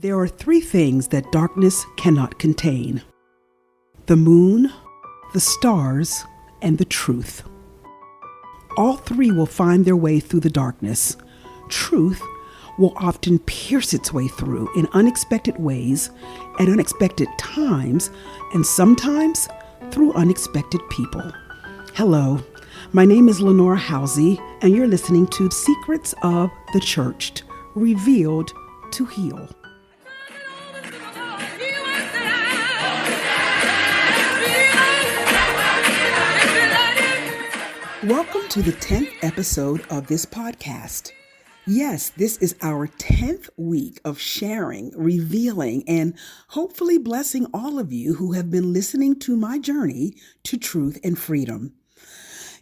There are three things that darkness cannot contain: the moon, the stars, and the truth. All three will find their way through the darkness. Truth will often pierce its way through in unexpected ways, at unexpected times, and sometimes through unexpected people. Hello, my name is Lenora Howze, and you're listening to Secrets of the cHURTched, Revealed to Heal. Welcome to the 10th episode of this podcast. Yes, this is our 10th week of sharing, revealing, and hopefully blessing all of you who have been listening to my journey to truth and freedom.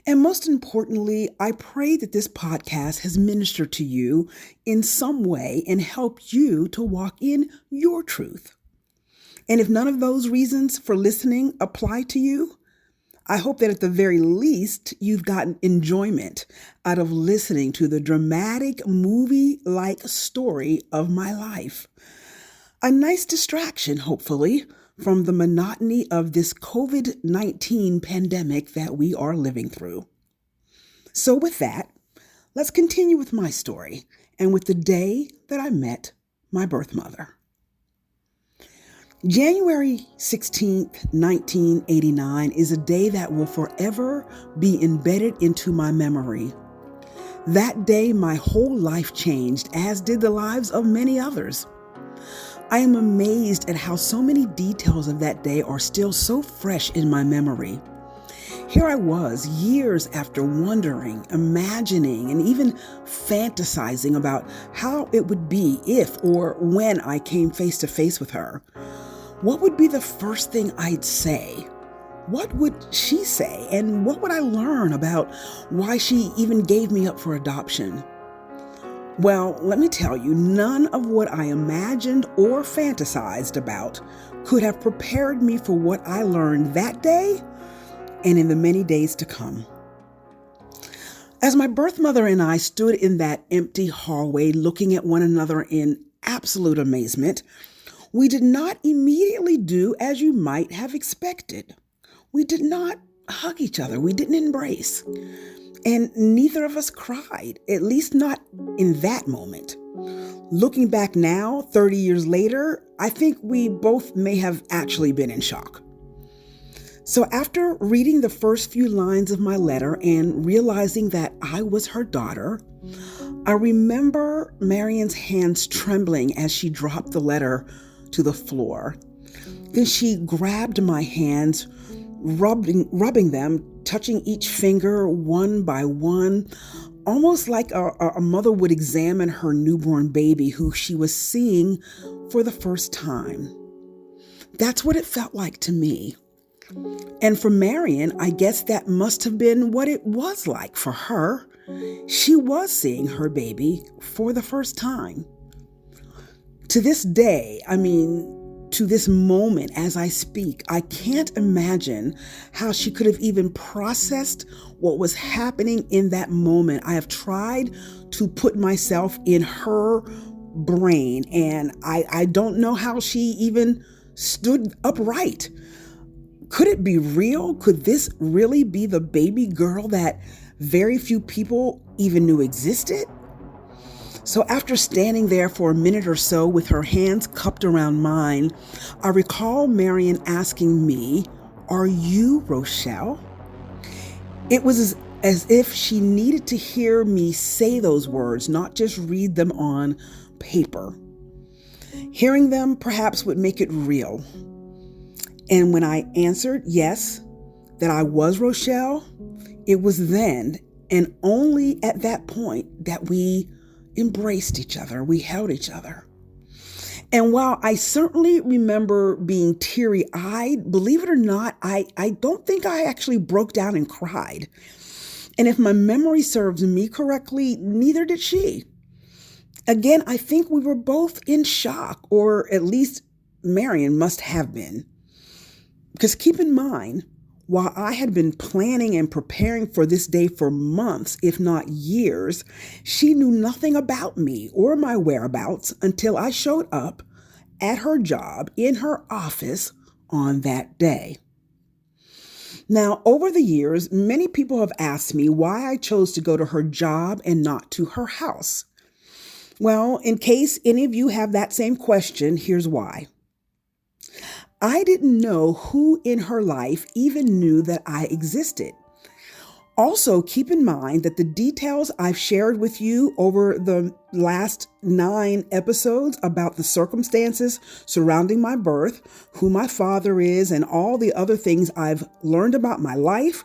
And most importantly, I pray that this podcast has ministered to you in some way and helped you to walk in your truth. And if none of those reasons for listening apply to you, I hope that at the very least, you've gotten enjoyment out of listening to the dramatic movie-like story of my life. A nice distraction, hopefully, from the monotony of this COVID-19 pandemic that we are living through. So with that, let's continue with my story and with the day that I met my birth mother. January 16th, 1989 is a day that will forever be embedded into my memory. That day, my whole life changed, as did the lives of many others. I am amazed at how so many details of that day are still so fresh in my memory. Here I was, years after wondering, imagining, and even fantasizing about how it would be if or when I came face to face with her. What would be the first thing I'd say? What would she say? And what would I learn about why she even gave me up for adoption? Well, let me tell you, none of what I imagined or fantasized about could have prepared me for what I learned that day and in the many days to come. As my birth mother and I stood in that empty hallway looking at one another in absolute amazement, we did not immediately do as you might have expected. We did not hug each other. We didn't embrace. And neither of us cried, at least not in that moment. Looking back now, 30 years later, I think we both may have actually been in shock. So after reading the first few lines of my letter and realizing that I was her daughter, I remember Marion's hands trembling as she dropped the letter to the floor. Then she grabbed my hands, rubbing them, touching each finger one by one, almost like a mother would examine her newborn baby who she was seeing for the first time. That's what it felt like to me. And for Marion, I guess that must have been what it was like for her. She was seeing her baby for the first time. To this day, to this moment as I speak, I can't imagine how she could have even processed what was happening in that moment. I have tried to put myself in her brain, and I don't know how she even stood upright. Could it be real? Could this really be the baby girl that very few people even knew existed? So after standing there for a minute or so with her hands cupped around mine, I recall Marion asking me, "Are you Rochelle?" It was as if she needed to hear me say those words, not just read them on paper. Hearing them perhaps would make it real. And when I answered yes, that I was Rochelle, it was then and only at that point that we embraced each other. We held each other. And while I certainly remember being teary-eyed, believe it or not, I don't think I actually broke down and cried. And if my memory serves me correctly, neither did she. Again, I think we were both in shock, or at least Marion must have been. Because keep in mind, while I had been planning and preparing for this day for months, if not years, she knew nothing about me or my whereabouts until I showed up at her job in her office on that day. Now, over the years, many people have asked me why I chose to go to her job and not to her house. Well, in case any of you have that same question, here's why. I didn't know who in her life even knew that I existed. Also, keep in mind that the details I've shared with you over the last 9 episodes about the circumstances surrounding my birth, who my father is, and all the other things I've learned about my life,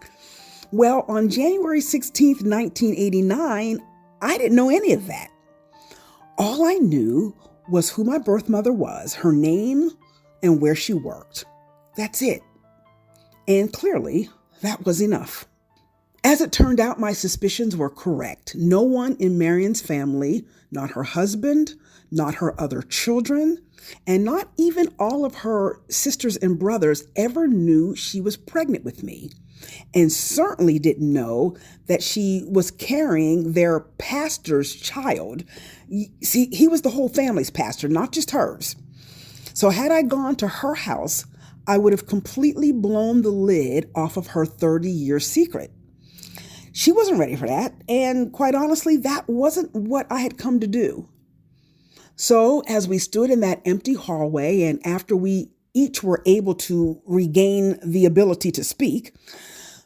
well, on January 16th, 1989, I didn't know any of that. All I knew was who my birth mother was, her name, and where she worked. That's it. And clearly, that was enough. As it turned out, my suspicions were correct. No one in Marion's family, not her husband, not her other children, and not even all of her sisters and brothers ever knew she was pregnant with me, and certainly didn't know that she was carrying their pastor's child. See, he was the whole family's pastor, not just hers. So had I gone to her house, I would have completely blown the lid off of her 30-year secret. She wasn't ready for that, and quite honestly, that wasn't what I had come to do. So as we stood in that empty hallway, and after we each were able to regain the ability to speak,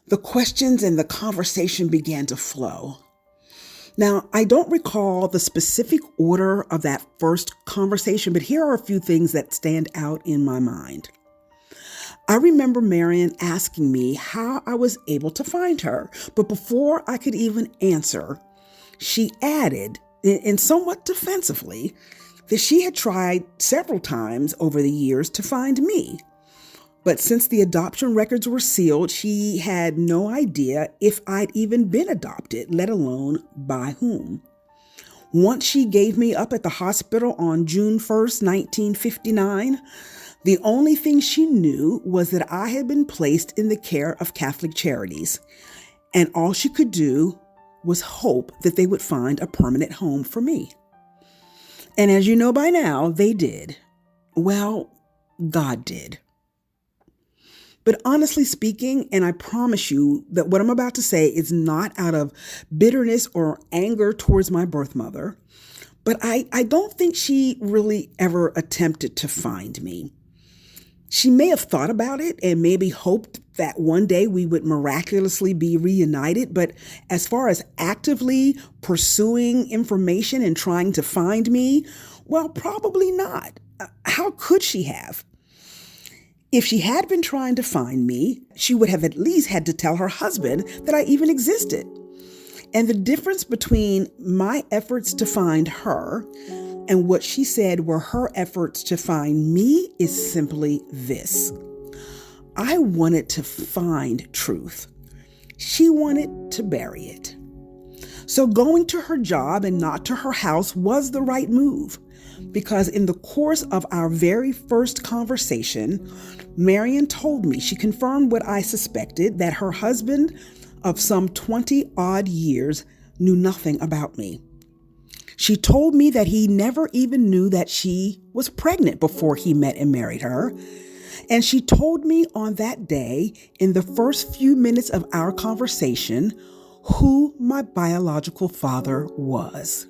the questions and the conversation began to flow. Now, I don't recall the specific order of that first conversation, but here are a few things that stand out in my mind. I remember Marion asking me how I was able to find her, but before I could even answer, she added, and somewhat defensively, that she had tried several times over the years to find me. But since the adoption records were sealed, she had no idea if I'd even been adopted, let alone by whom. Once she gave me up at the hospital on June 1st, 1959, the only thing she knew was that I had been placed in the care of Catholic Charities, and all she could do was hope that they would find a permanent home for me. And as you know by now, they did. Well, God did. But honestly speaking, and I promise you that what I'm about to say is not out of bitterness or anger towards my birth mother, but I don't think she really ever attempted to find me. She may have thought about it and maybe hoped that one day we would miraculously be reunited, but as far as actively pursuing information and trying to find me, well, probably not. How could she have? If she had been trying to find me, she would have at least had to tell her husband that I even existed. And the difference between my efforts to find her and what she said were her efforts to find me is simply this. I wanted to find truth. She wanted to bury it. So going to her job and not to her house was the right move, because in the course of our very first conversation, Marion told me, she confirmed what I suspected, that her husband of some 20-odd years knew nothing about me. She told me that he never even knew that she was pregnant before he met and married her. And she told me on that day, in the first few minutes of our conversation, who my biological father was.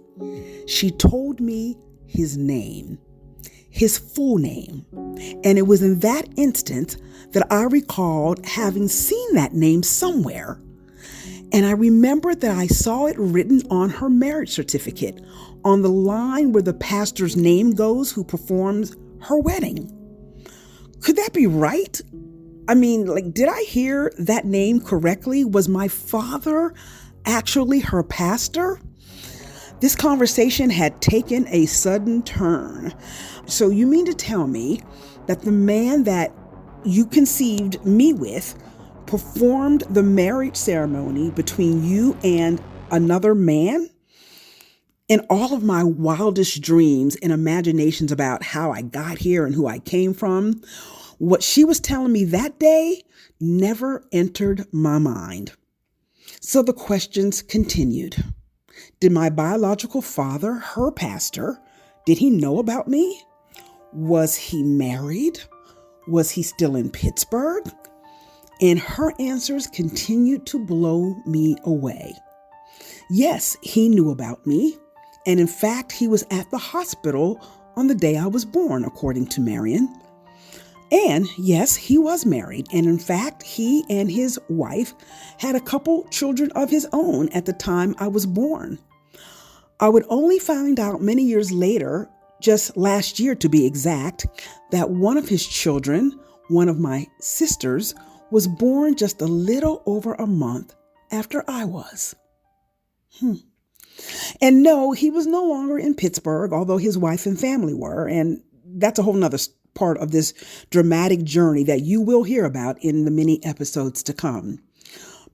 She told me his name, his full name. And it was in that instant that I recalled having seen that name somewhere. And I remembered that I saw it written on her marriage certificate, on the line where the pastor's name goes who performs her wedding. Could that be right? I mean, did I hear that name correctly? Was my father actually her pastor? This conversation had taken a sudden turn. So you mean to tell me that the man that you conceived me with performed the marriage ceremony between you and another man? In all of my wildest dreams and imaginations about how I got here and who I came from, what she was telling me that day never entered my mind. So the questions continued. Did my biological father, her pastor, did he know about me? Was he married? Was he still in Pittsburgh? And her answers continued to blow me away. Yes, he knew about me. And in fact, he was at the hospital on the day I was born, according to Marion. And yes, he was married. And in fact, he and his wife had a couple children of his own at the time I was born. I would only find out many years later, just last year to be exact, that one of his children, one of my sisters, was born just a little over a month after I was. And no, he was no longer in Pittsburgh, although his wife and family were. And that's a whole nother part of this dramatic journey that you will hear about in the many episodes to come.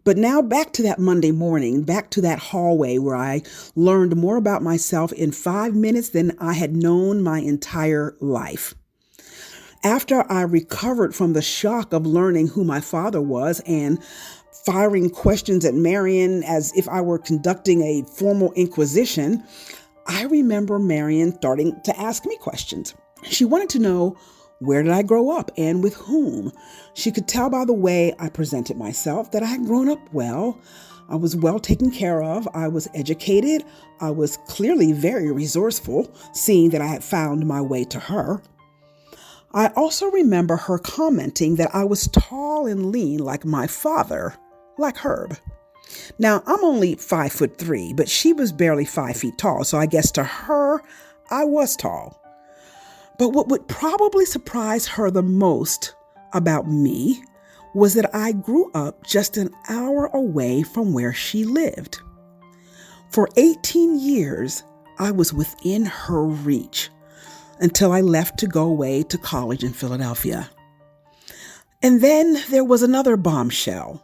But now back to that Monday morning, back to that hallway where I learned more about myself in 5 minutes than I had known my entire life. After I recovered from the shock of learning who my father was and firing questions at Marion as if I were conducting a formal inquisition, I remember Marion starting to ask me questions. She wanted to know, where did I grow up and with whom? She could tell by the way I presented myself that I had grown up well. I was well taken care of. I was educated. I was clearly very resourceful, seeing that I had found my way to her. I also remember her commenting that I was tall and lean like my father, like Herb. Now, I'm only 5'3", but she was barely 5 feet tall, so I guess to her, I was tall. But what would probably surprise her the most about me was that I grew up just an hour away from where she lived. For 18 years, I was within her reach until I left to go away to college in Philadelphia. And then there was another bombshell.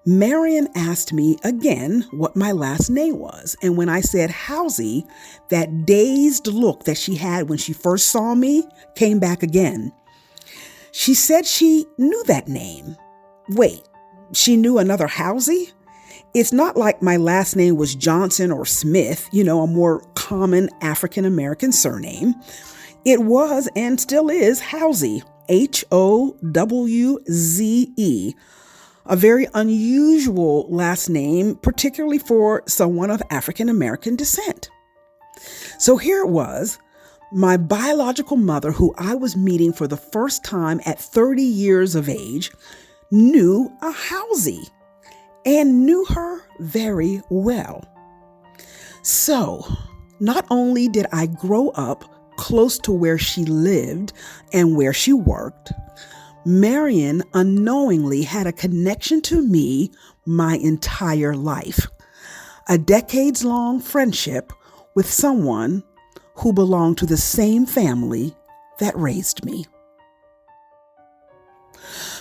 Marion asked me again what my last name was. And when I said Howze, that dazed look that she had when she first saw me came back again. She said she knew that name. Wait, she knew another Howze? It's not like my last name was Johnson or Smith, a more common African-American surname. It was and still is Howze, Howze. A very unusual last name, particularly for someone of African-American descent. So here it was, my biological mother, who I was meeting for the first time at 30 years of age, knew a Howze and knew her very well. So not only did I grow up close to where she lived and where she worked, Marion unknowingly had a connection to me my entire life, a decades-long friendship with someone who belonged to the same family that raised me.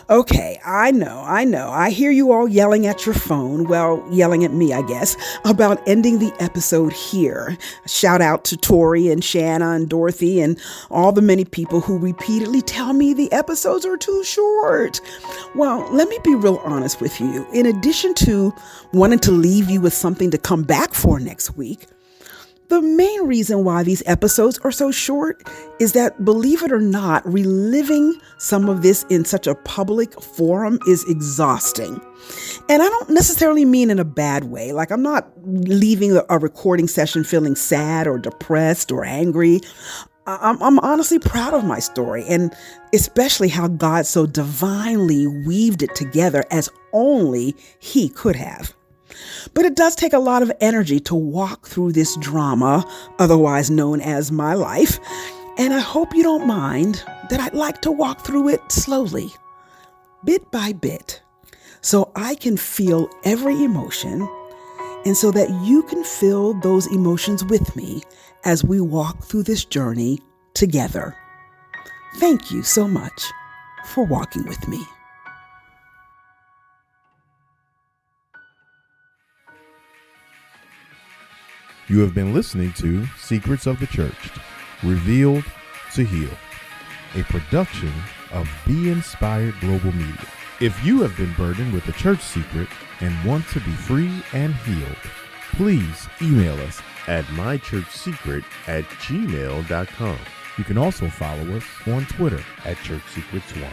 Okay, I know. I hear you all yelling at your phone. Well, yelling at me, I guess, about ending the episode here. Shout out to Tori and Shanna and Dorothy and all the many people who repeatedly tell me the episodes are too short. Well, let me be real honest with you. In addition to wanting to leave you with something to come back for next week, the main reason why these episodes are so short is that, believe it or not, reliving some of this in such a public forum is exhausting. And I don't necessarily mean in a bad way. Like, I'm not leaving a recording session feeling sad or depressed or angry. I'm honestly proud of my story, and especially how God so divinely weaved it together as only He could have. But it does take a lot of energy to walk through this drama, otherwise known as my life. And I hope you don't mind that I'd like to walk through it slowly, bit by bit, so I can feel every emotion and so that you can feel those emotions with me as we walk through this journey together. Thank you so much for walking with me. You have been listening to Secrets of the Churched, Revealed to Heal, a production of Be Inspired Global Media. If you have been burdened with a church secret and want to be free and healed, please email us at mychurchsecret@gmail.com. You can also follow us on Twitter at ChurchSecrets1.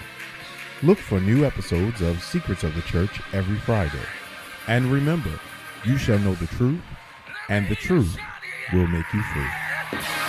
Look for new episodes of Secrets of the Church every Friday. And remember, you shall know the truth, and the truth will make you free.